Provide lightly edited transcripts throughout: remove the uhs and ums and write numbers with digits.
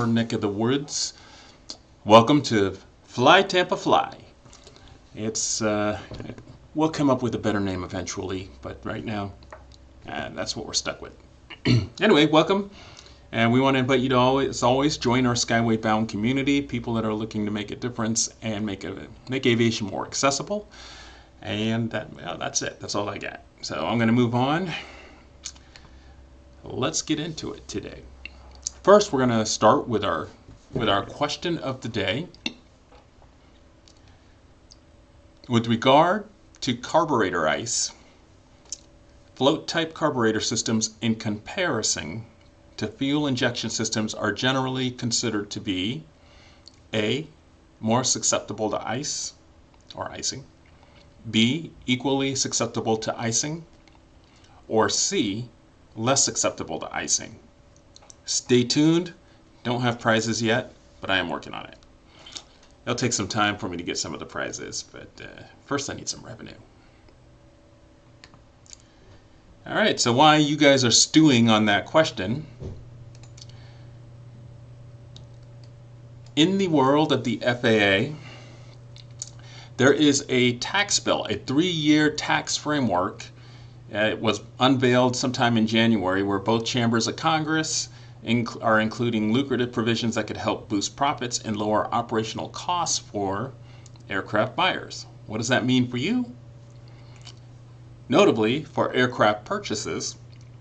your neck of the woods. Welcome to Fly Tampa Fly. It's we'll come up with a better name eventually, but right now that's what we're stuck with. Anyway, welcome, and we want to invite you to always join our Skyway Bound community, people that are looking to make a difference and make aviation more accessible. And that's it. That's all I got. So I'm going to move on. Let's get into it today. First, we're going to start with our question of the day. With regard to carburetor ice, float-type carburetor systems in comparison to fuel injection systems are generally considered to be A, more susceptible to ice or icing, B, equally susceptible to icing, or C, less susceptible to icing. Stay tuned. Don't have prizes yet, but I am working on it. It'll take some time for me to get some of the prizes, but first I need some revenue. All right, so while you guys are stewing on that question, in the world of the FAA, there is a tax bill, a 3-year tax framework. It was unveiled sometime in January, where both chambers of Congress are including lucrative provisions that could help boost profits and lower operational costs for aircraft buyers. What does that mean for you? Notably, for aircraft purchases,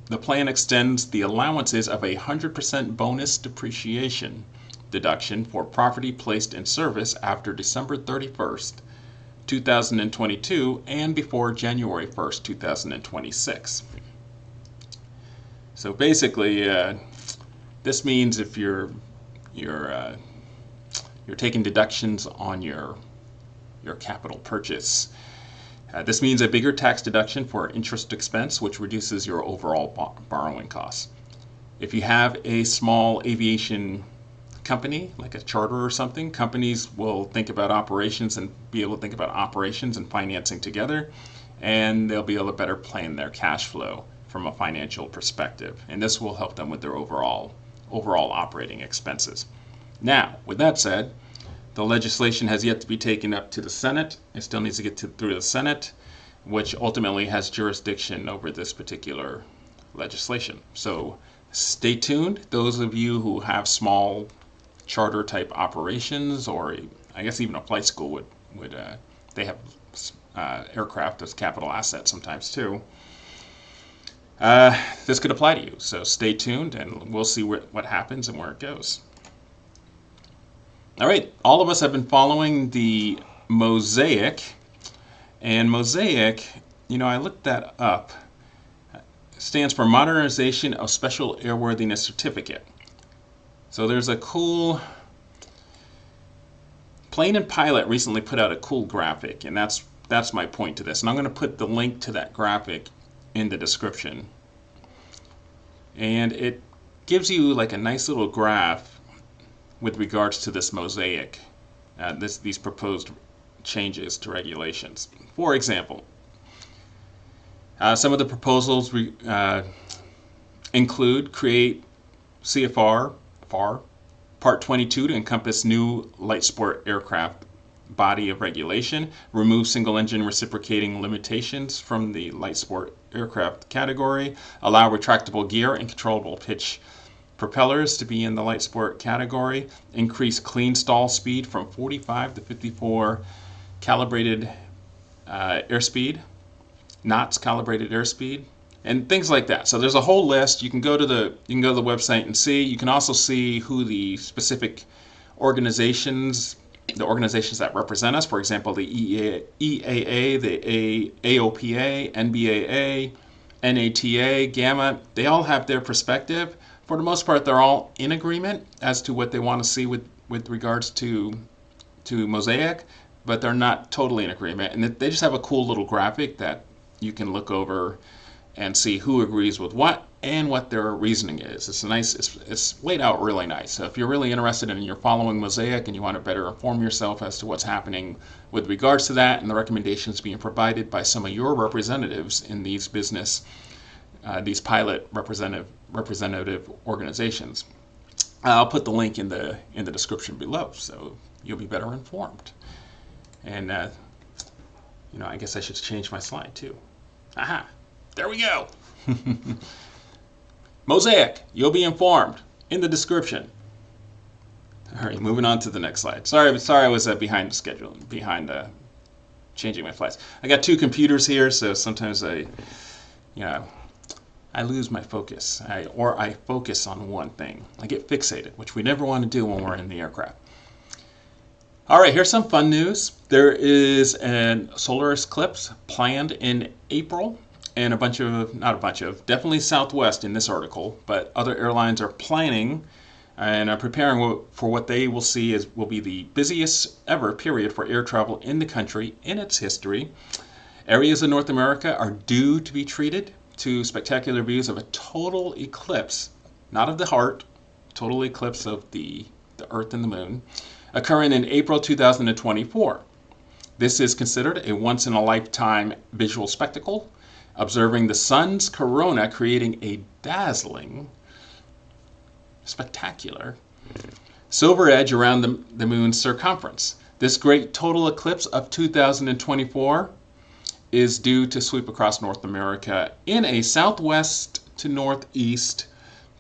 the plan extends the allowances of a 100% bonus depreciation deduction for property placed in service after December 31st, 2022 and before January 1st, 2026. So basically, this means if you're taking deductions on your capital purchase, this means a bigger tax deduction for interest expense, which reduces your overall borrowing costs. If you have a small aviation company, like a charter or something, companies will think about operations and be able to think about operations and financing together, and they'll be able to better plan their cash flow from a financial perspective. And this will help them with their overall operating expenses. Now, with that said, the legislation has yet to be taken up to the Senate. It still needs to get through the Senate, which ultimately has jurisdiction over this particular legislation. So stay tuned. Those of you who have small charter type operations, or I guess even a flight school would they have aircraft as capital assets sometimes too. This could apply to you. So stay tuned, and we'll see what happens and where it goes. All right, all of us have been following the MOSAIC, and MOSAIC, I looked that up, stands for Modernization of Special Airworthiness Certificate. So there's a cool, Plane and Pilot recently put out a cool graphic, and that's my point to this. And I'm going to put the link to that graphic in the description. And it gives you like a nice little graph with regards to this MOSAIC, these proposed changes to regulations. For example, some of the proposals include create CFR Part 22 to encompass new light sport aircraft body of regulation, remove single-engine reciprocating limitations from the light sport aircraft category, allow retractable gear and controllable pitch propellers to be in the light sport category, increase clean stall speed from 45 to 54 calibrated airspeed, knots calibrated airspeed, and things like that. So there's a whole list. You can go to the website and see. You can also see who the specific organizations that represent us. For example, the EAA, the AOPA, NBAA, NATA, GAMA. They all have their perspective. For the most part, they're all in agreement as to what they want to see with regards to MOSAIC, but they're not totally in agreement. And they just have a cool little graphic that you can look over and see who agrees with what and what their reasoning is. It's laid out really nice. So if you're really interested and you're following MOSAIC and you want to better inform yourself as to what's happening with regards to that and the recommendations being provided by some of your representatives in these these pilot representative organizations, I'll put the link in the description below, so you'll be better informed. And I guess I should change my slide too. Aha! There we go. MOSAIC, you'll be informed in the description. All right, moving on to the next slide. Sorry, I was behind the schedule, behind changing my slides. I got two computers here, so sometimes I lose my focus, or I focus on one thing. I get fixated, which we never want to do when we're in the aircraft. All right, here's some fun news. There is a solar eclipse planned in April, and definitely Southwest in this article, but other airlines are planning and are preparing for what they will see will be the busiest ever period for air travel in the country in its history. Areas of North America are due to be treated to spectacular views of a total eclipse, not of the heart, total eclipse of the Earth and the Moon, occurring in April 2024. This is considered a once-in-a-lifetime visual spectacle, observing the sun's corona creating a dazzling, spectacular silver edge around the moon's circumference. This great total eclipse of 2024 is due to sweep across North America in a southwest to northeast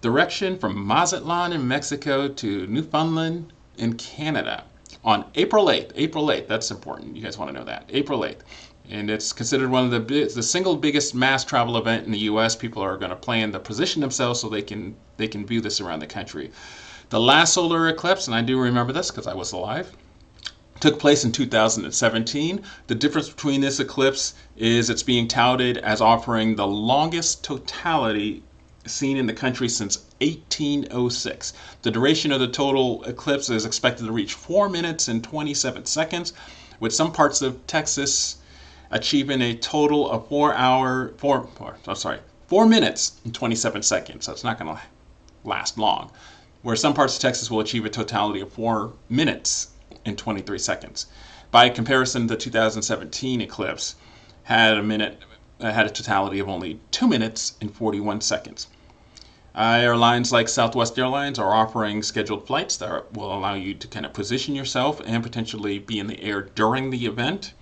direction from Mazatlan in Mexico to Newfoundland in Canada on April 8th. April 8th, that's important. You guys want to know that. April 8th. And it's considered one of the single biggest mass travel event in the U.S. People are going to plan to position themselves so they can view this around the country. The last solar eclipse, and I do remember this because I was alive, took place in 2017. The difference between this eclipse is it's being touted as offering the longest totality seen in the country since 1806. The duration of the total eclipse is expected to reach 4 minutes and 27 seconds, with some parts of Texas achieving a total of 4 minutes and 27 seconds. So it's not going to last long. Where some parts of Texas will achieve a totality of 4 minutes and 23 seconds. By comparison, the 2017 eclipse had a totality of only 2 minutes and 41 seconds. Airlines like Southwest Airlines are offering scheduled flights that will allow you to kind of position yourself and potentially be in the air during the event.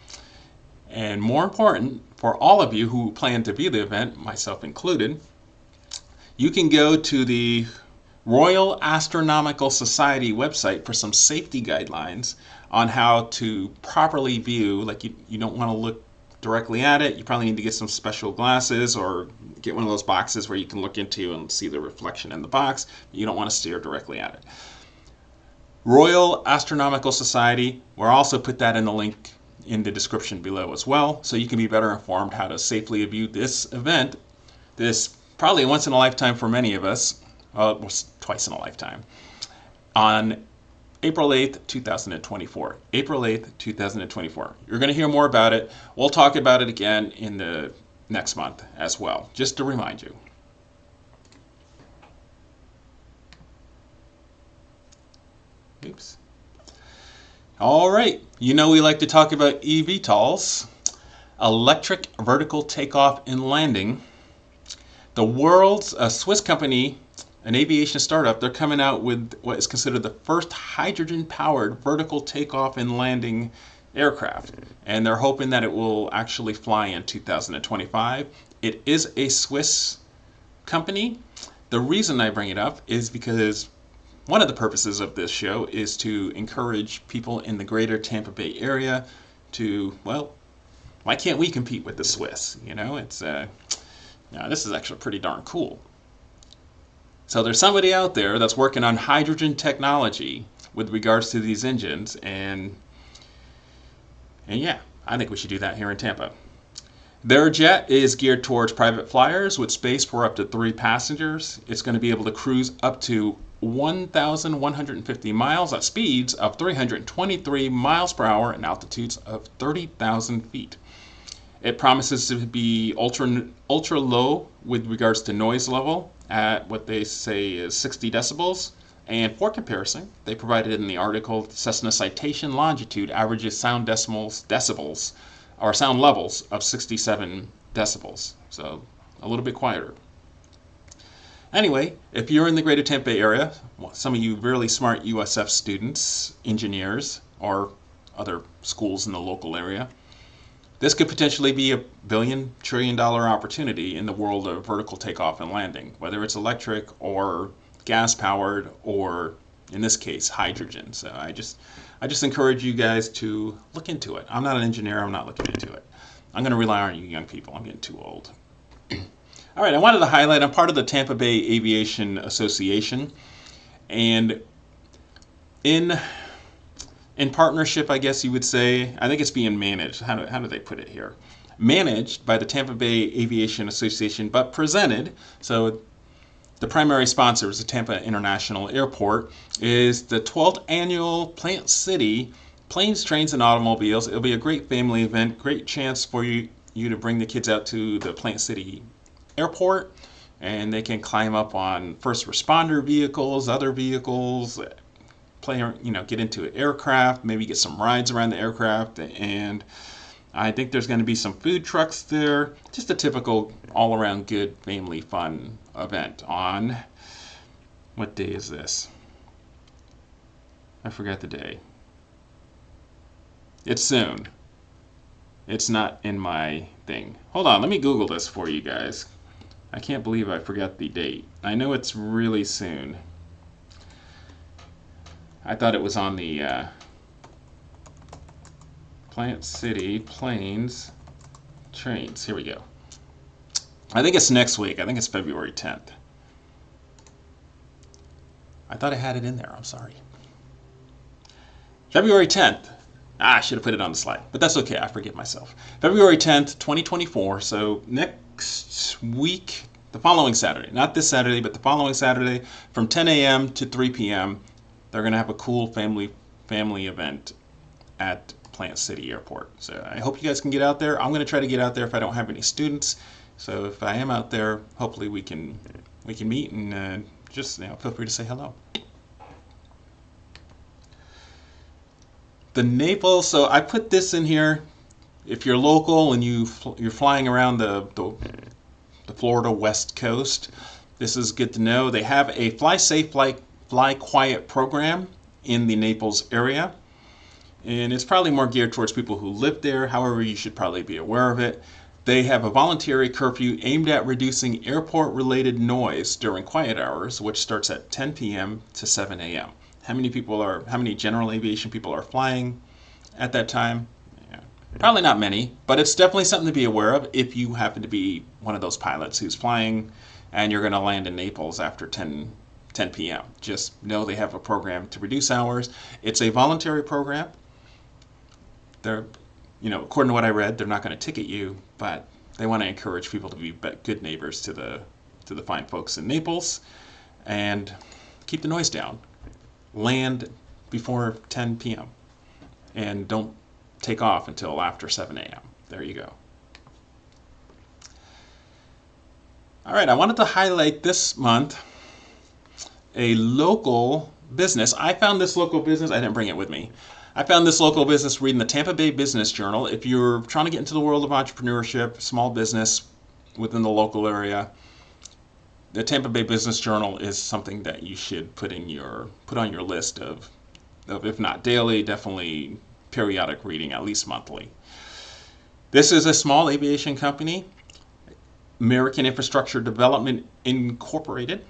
And more important, for all of you who plan to view the event, myself included, you can go to the Royal Astronomical Society website for some safety guidelines on how to properly view. Like you don't want to look directly at it. You probably need to get some special glasses or get one of those boxes where you can look into and see the reflection in the box. You don't want to stare directly at it. Royal Astronomical Society, we'll also put that in the link in the description below as well, so you can be better informed how to safely view this event. This probably once in a lifetime for many of us. Well, it was twice in a lifetime. On April 8th, 2024. April 8th, 2024. You're going to hear more about it. We'll talk about it again in the next month as well, just to remind you. Oops. All right, we like to talk about eVTOLs, electric vertical takeoff and landing. The world's Swiss company, an aviation startup, they're coming out with what is considered the first hydrogen-powered vertical takeoff and landing aircraft, and they're hoping that it will actually fly in 2025. It is a Swiss company. The reason I bring it up is because one of the purposes of this show is to encourage people in the Greater Tampa Bay area to, well, why can't we compete with the Swiss? It's this is actually pretty darn cool. So there's somebody out there that's working on hydrogen technology with regards to these engines, and yeah, I think we should do that here in Tampa. Their jet is geared towards private flyers with space for up to 3 passengers. It's going to be able to cruise up to 1,150 miles at speeds of 323 miles per hour and altitudes of 30,000 feet. It promises to be ultra low with regards to noise level at what they say is 60 decibels. And for comparison, they provided in the article, Cessna Citation Longitude averages sound decibels or sound levels of 67 decibels. So a little bit quieter. Anyway, if you're in the Greater Tampa Bay area, some of you really smart USF students, engineers, or other schools in the local area, this could potentially be a billion, trillion-dollar opportunity in the world of vertical takeoff and landing, whether it's electric or gas-powered or, in this case, hydrogen. So I just encourage you guys to look into it. I'm not an engineer. I'm not looking into it. I'm going to rely on you young people. I'm getting too old. All right, I wanted to highlight, I'm part of the Tampa Bay Aviation Association, and in partnership, I guess you would say, I think it's being managed. How do they put it here? Managed by the Tampa Bay Aviation Association, but presented, so the primary sponsor is the Tampa International Airport, is the 12th annual Plant City Planes, Trains, and Automobiles. It'll be a great family event, great chance for you to bring the kids out to the Plant City Airport, and they can climb up on first responder vehicles, other vehicles, get into an aircraft, maybe get some rides around the aircraft, and I think there's going to be some food trucks there. Just a typical all-around good family fun event on, what day is this? I forgot the day. It's soon. It's not in my thing. Hold on, let me Google this for you guys. I can't believe I forgot the date. I know it's really soon. I thought it was on the Plant City Planes Trains. Here we go. I think it's next week. I think it's February 10th. I thought I had it in there. I'm sorry. February 10th. I should have put it on the slide, but that's okay. I forget myself. February 10th, 2024. So next week, the following Saturday, not this Saturday, but the following Saturday from 10 a.m. to 3 p.m., they're going to have a cool family event at Plant City Airport. So I hope you guys can get out there. I'm going to try to get out there if I don't have any students. So if I am out there, hopefully we can meet and just feel free to say hello. The Naples, so I put this in here. If you're local and you're flying around the Florida West Coast, this is good to know. They have a Fly Safe, Fly Quiet program in the Naples area. And it's probably more geared towards people who live there. However, you should probably be aware of it. They have a voluntary curfew aimed at reducing airport-related noise during quiet hours, which starts at 10 p.m. to 7 a.m. How many general aviation people are flying at that time? Yeah, probably not many, but it's definitely something to be aware of if you happen to be one of those pilots who's flying and you're going to land in Naples after 10 p.m. Just know they have a program to reduce hours. It's a voluntary program. They're, according to what I read, they're not going to ticket you, but they want to encourage people to be good neighbors to the fine folks in Naples and keep the noise down. Land before 10 p.m. and don't take off until after 7 a.m. There you go. All right, I wanted to highlight this month a local business. I found this local business, I didn't bring it with me. I found this local business reading the Tampa Bay Business Journal. If you're trying to get into the world of entrepreneurship, small business within the local area, the Tampa Bay Business Journal is something that you should put on your list of if not daily, definitely periodic reading, at least monthly. This is a small aviation company, American Infrastructure Development Incorporated.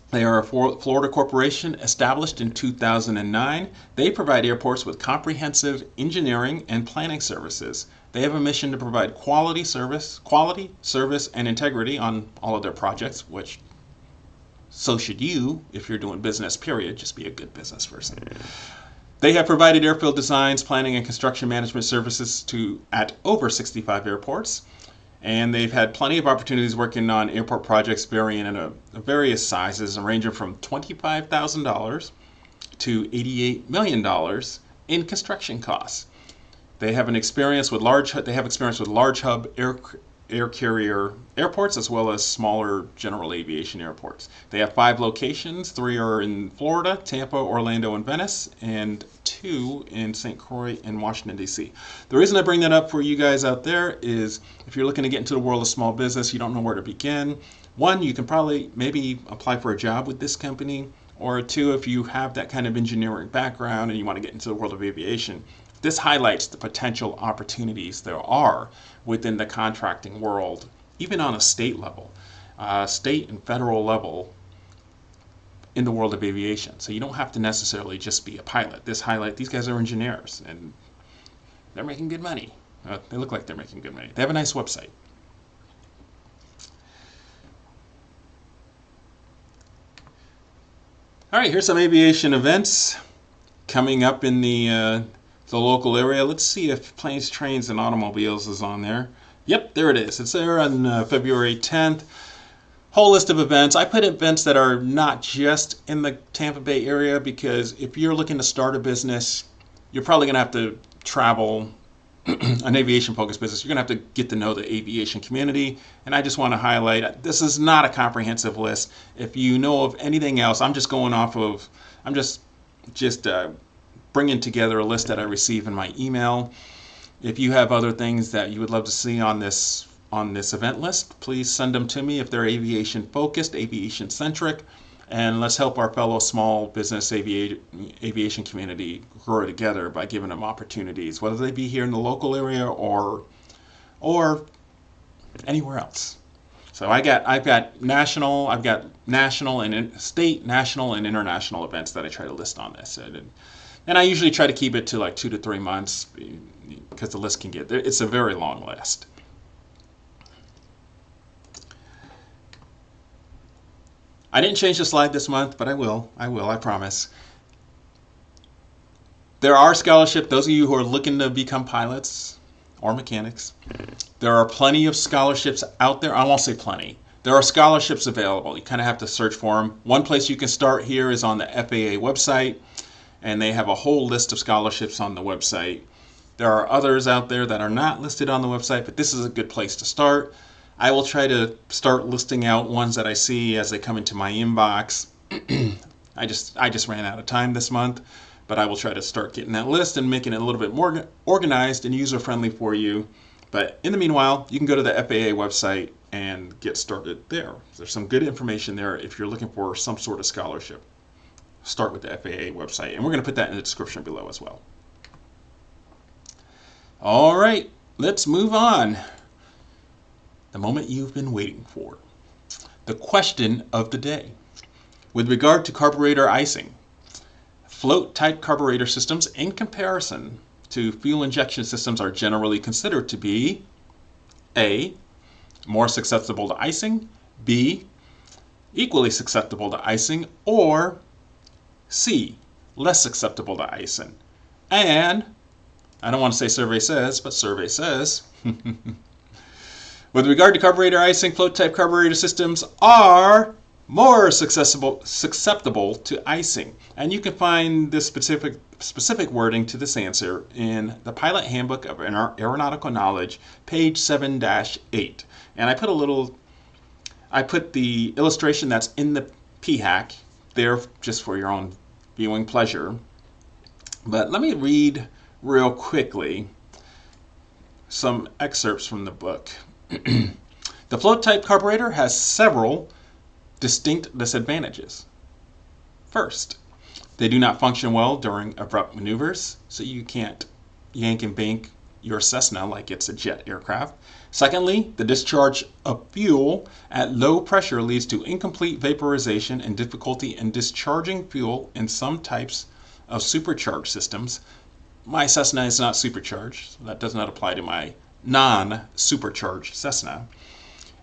They are a Florida corporation established in 2009. They provide airports with comprehensive engineering and planning services. They have a mission to provide quality, service, and integrity on all of their projects, which so should you if you're doing business, period. Just be a good business person. They have provided airfield designs, planning, and construction management services at over 65 airports. And they've had plenty of opportunities working on airport projects varying in various sizes and ranging from $25,000 to $88 million in construction costs. They have experience with large hub air carrier airports as well as smaller general aviation airports. They have 5 locations. 3 are in Florida, Tampa, Orlando, and Venice, and 2 in St. Croix and Washington, D.C. The reason I bring that up for you guys out there is if you're looking to get into the world of small business, you don't know where to begin. 1, you can probably maybe apply for a job with this company, or 2, if you have that kind of engineering background and you want to get into the world of aviation. This highlights the potential opportunities there are within the contracting world, even on a state level, state and federal level in the world of aviation. So you don't have to necessarily just be a pilot. These guys are engineers and they're making good money. They look like they're making good money. They have a nice website. All right, here's some aviation events coming up in the local area. Let's see if Planes, Trains, and Automobiles is on there. Yep, there it is. It's there on February 10th. Whole list of events. I put events that are not just in the Tampa Bay area because if you're looking to start a business, you're probably going to have to travel an aviation-focused business. You're going to have to get to know the aviation community, and I just want to highlight, this is not a comprehensive list. If you know of anything else, I'm just going off of, I'm just bringing together a list that I receive in my email. If you have other things that you would love to see on this event list, please send them to me if they're aviation-focused, aviation-centric, and let's help our fellow small business aviation community grow together by giving them opportunities, whether they be here in the local area or anywhere else. So I've got national and state, national, and international events that I try to list on this, and I usually try to keep it to like 2 to 3 months because the list can it's a very long list. I didn't change the slide this month, but I will, I promise. There are scholarships, those of you who are looking to become pilots or mechanics. There are plenty of scholarships out there. I won't say plenty. There are scholarships available. You kind of have to search for them. One place you can start here is on the FAA website, and they have a whole list of scholarships on the website. There are others out there that are not listed on the website, but this is a good place to start. I will try to start listing out ones that I see as they come into my inbox. I just ran out of time this month, but I will try to start getting that list and making it a little bit more organized and user-friendly for you. But in the meanwhile, you can go to the FAA website and get started there. There's some good information there if you're looking for some sort of scholarship. Start with the FAA website, and we're going to put that in the description below as well. All right, let's move on. The moment you've been waiting for. The question of the day. With regard to carburetor icing, float-type carburetor systems in comparison to fuel injection systems are generally considered to be A, more susceptible to icing, B, equally susceptible to icing, or C, less susceptible to icing. And, I don't want to say survey says, but survey says, with regard to carburetor icing, float-type carburetor systems are more susceptible to icing. And you can find this specific wording to this answer in the Pilot Handbook of Aeronautical Knowledge, page 7-8. And I put the illustration that's in the PHAC there just for your own viewing pleasure. But let me read real quickly some excerpts from the book. The float-type carburetor has several distinct disadvantages. First, they do not function well during abrupt maneuvers, so you can't yank and bank your Cessna like it's a jet aircraft. Secondly, the discharge of fuel at low pressure leads to incomplete vaporization and difficulty in discharging fuel in some types of supercharged systems. My Cessna is not supercharged, so that does not apply to my non-supercharged Cessna.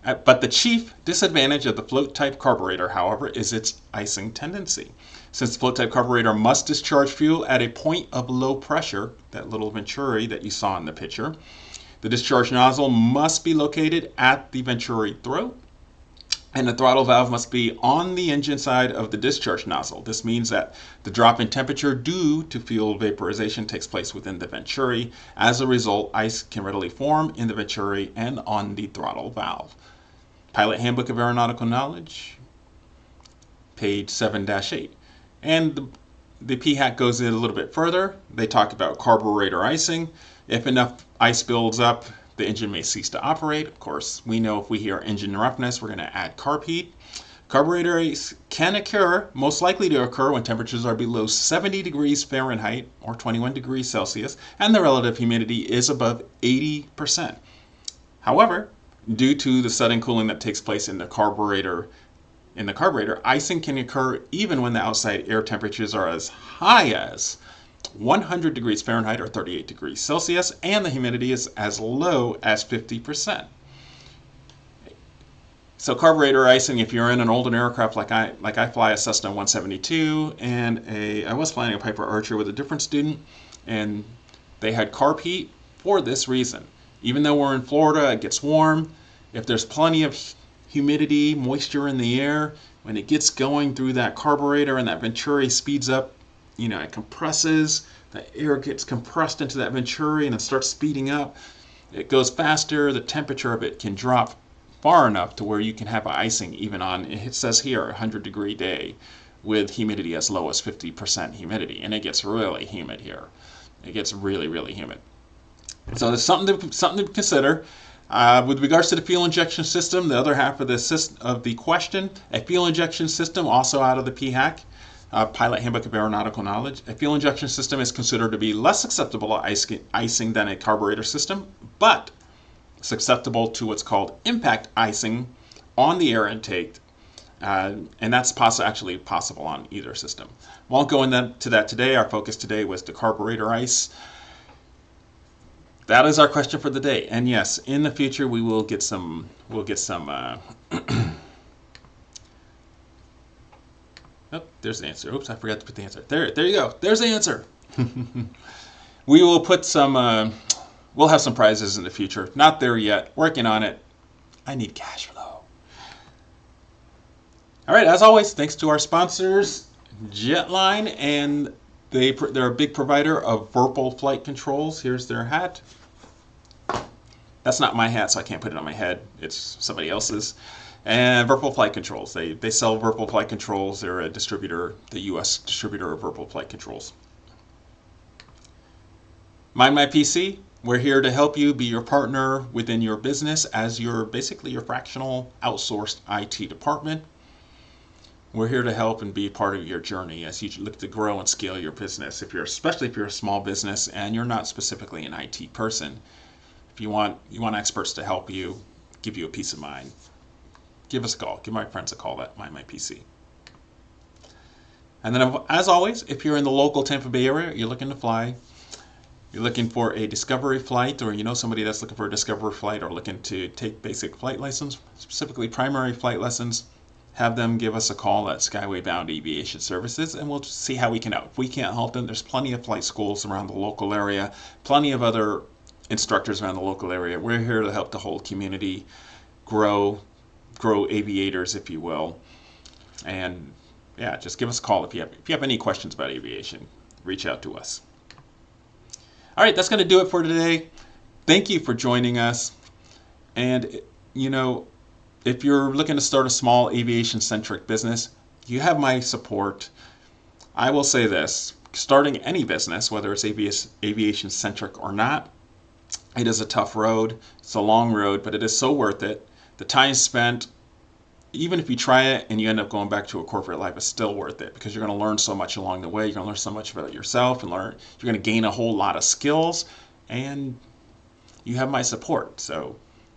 But the chief disadvantage of the float-type carburetor, however, is its icing tendency. Since the float-type carburetor must discharge fuel at a point of low pressure, that little venturi that you saw in the picture, the discharge nozzle must be located at the venturi throat. And the throttle valve must be on the engine side of the discharge nozzle. This means that the drop in temperature due to fuel vaporization takes place within the venturi. As a result, ice can readily form in the venturi and on the throttle valve. Pilot Handbook of Aeronautical Knowledge, page 7-8. And the PHAC goes in a little bit further. They talk about carburetor icing. If enough ice builds up, the engine may cease to operate. Of course, we know if we hear engine roughness, we're going to add carb heat. Carburetor ice can occur, most likely to occur when temperatures are below 70 degrees Fahrenheit or 21 degrees Celsius, and the relative humidity is above 80%. However, due to the sudden cooling that takes place in the carburetor, icing can occur even when the outside air temperatures are as high as 100 degrees Fahrenheit or 38 degrees Celsius, and the humidity is as low as 50%. So carburetor icing, if you're in an older aircraft like I fly a Cessna 172, and I was flying a Piper Archer with a different student, and they had carb heat for this reason. Even though we're in Florida, it gets warm. If there's plenty of humidity, moisture in the air, when it gets going through that carburetor and that venturi speeds up, it compresses, the air gets compressed into that venturi and it starts speeding up. It goes faster, the temperature of it can drop far enough to where you can have icing even on, it says here, a 100-degree day with humidity as low as 50% humidity. And it gets really humid here. It gets really, really humid. So there's something to consider. With regards to the fuel injection system, the other half of the question, a fuel injection system also out of the PHAC, Pilot Handbook of Aeronautical Knowledge. A fuel injection system is considered to be less susceptible to icing than a carburetor system, but susceptible to what's called impact icing on the air intake, and that's actually possible on either system. Won't go into that today. Our focus today was the carburetor ice. That is our question for the day. And yes, in the future we will get some. Oh, there's the answer. Oops, I forgot to put the answer. There you go. There's the answer. We will put some. We'll have some prizes in the future. Not there yet. Working on it. I need cash flow. All right. As always, thanks to our sponsors, Jetline, and they're a big provider of Virtual flight controls. Here's their hat. That's not my hat, so I can't put it on my head. It's somebody else's. And Virtual flight controls. They sell Virtual flight controls. They're a distributor, the U.S. distributor of Virtual flight controls. Mind My PC. We're here to help you be your partner within your business as basically your fractional outsourced IT department. We're here to help and be part of your journey as you look to grow and scale your business. Especially if you're a small business and you're not specifically an IT person. If you want experts to help you, give you a peace of mind, give us a call. Give my friends a call at Mind My PC. And then, as always, if you're in the local Tampa Bay area, you're looking to fly, you're looking for a discovery flight, or you know somebody that's looking for a discovery flight or looking to take basic flight lessons, specifically primary flight lessons, have them give us a call at Skyway Bound Aviation Services, and we'll see how we can help. If we can't help them, there's plenty of flight schools around the local area, plenty of other instructors around the local area. We're here to help the whole community grow aviators, if you will. And yeah, just give us a call if you have any questions about aviation. Reach out to us. All right, that's going to do it for today. Thank you for joining us. And if you're looking to start a small aviation-centric business, you have my support. I will say this: starting any business, whether it's aviation-centric or not, it is a tough road. It's a long road, but it is so worth it. The time spent, even if you try it and you end up going back to a corporate life, it's still worth it because you're going to learn so much along the way. You're going to learn so much about yourself and you're going to gain a whole lot of skills, and you have my support. So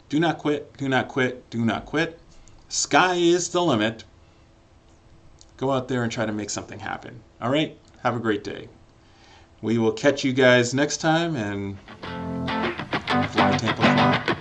do not quit, do not quit, do not quit. Sky is the limit. Go out there and try to make something happen. All right? Have a great day. We will catch you guys next time, and Fly Tampa Fly.